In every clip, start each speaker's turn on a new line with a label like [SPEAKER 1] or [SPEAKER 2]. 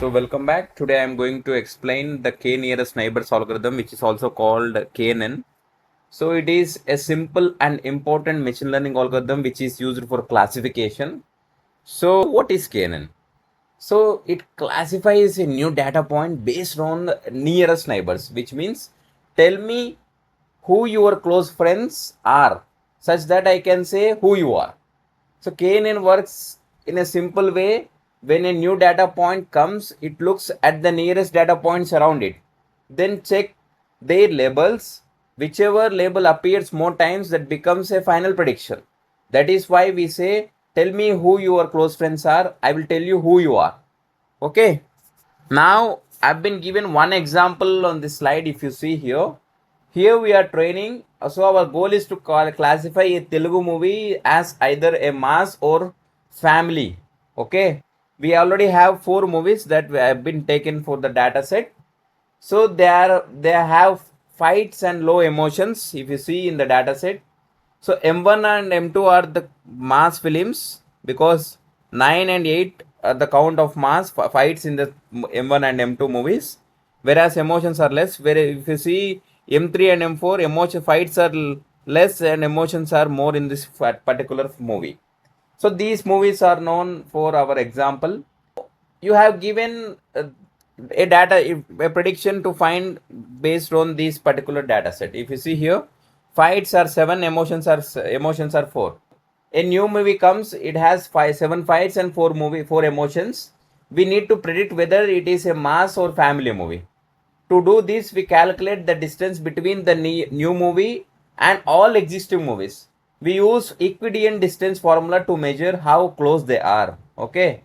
[SPEAKER 1] So welcome back. Today I am going to explain the k nearest neighbors algorithm, which is also called KNN. So it is a simple and important machine learning algorithm which is used for classification. So what is KNN? So it classifies a new data point based on the nearest neighbors, which means tell me who your close friends are such that I can say who you are. So KNN works in a simple way. When a new data point comes, it looks at the nearest data points around it. Then check their labels. Whichever label appears more times, that becomes a final prediction. That is why we say, tell me who your close friends are. I will tell you who you are. Okay. Now, I've been given one example on this slide. If you see here, we are training. So our goal is to classify a Telugu movie as either a mass or family. Okay. We already have 4 movies that have been taken for the data set. So they have fights and low emotions. If you see in the data set, so M1 and M2 are the mass films because 9 and 8 are the count of mass fights in the M1 and M2 movies, whereas emotions are less. Where if you see M3 and M4, emotion fights are less and emotions are more in this particular movie. So these movies are known for our example. You have given a prediction to find based on this particular data set. If you see here, fights are 7, emotions are 4. A new movie comes, it has 7 fights and 4 emotions. We need to predict whether it is a mass or family movie. To do this, we calculate the distance between the new movie and all existing movies. We use Euclidean distance formula to measure how close they are. Okay.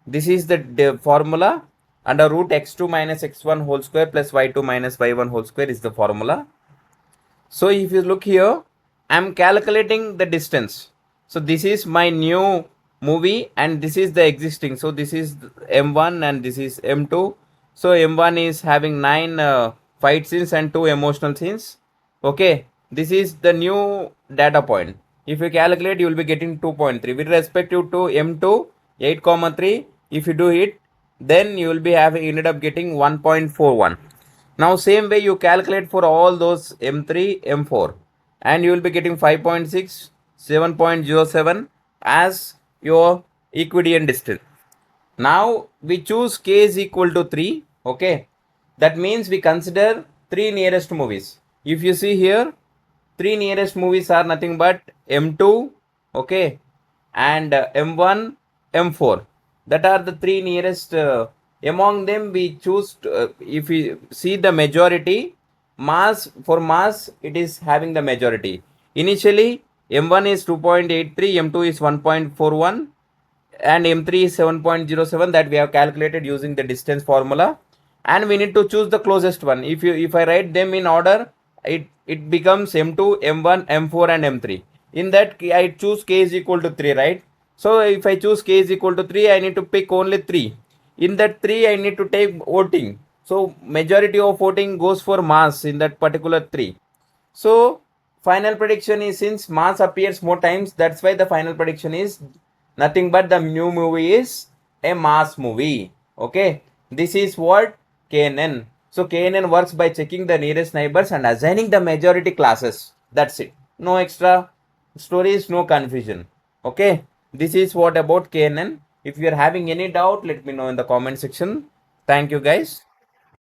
[SPEAKER 1] This is the formula. Under root x2 minus x1 whole square plus y2 minus y1 whole square is the formula. So if you look here, I am calculating the distance. So this is my new movie and this is the existing. So this is M1 and this is M2. So M1 is having 9 fight scenes and 2 emotional scenes. Okay, this is the new data point. If you calculate, you will be getting 2.3 with respect to M2 8,3. If you do it, then you will be ended up getting 1.41. Now same way you calculate for all those M3, M4 and you will be getting 5.6, 7.07 as your Euclidean distance. Now we choose k is equal to 3. Okay. That means we consider 3 nearest movies. If you see here, 3 nearest movies are nothing but M2, okay, and M1, M4. That are the 3 nearest. Among them, we choose, if we see the majority, for mass, it is having the majority. Initially, M1 is 2.83, M2 is 1.41, and M3 is 7.07 that we have calculated using the distance formula. And we need to choose the closest one. If I write them in order, it becomes M2, M1, M4 and M3. In that I choose k is equal to 3, right? So if I choose k is equal to 3, I need to pick only 3. In that 3, I need to take voting. So majority of voting goes for mass in that particular 3. So final prediction is, since mass appears more times, that's why the final prediction is nothing but the new movie is a mass movie. Okay. This is what KNN. So KNN works by checking the nearest neighbors and assigning the majority classes. That's it. No extra stories, no confusion. Okay. This is what about KNN. If you are having any doubt, let me know in the comment section. Thank you guys.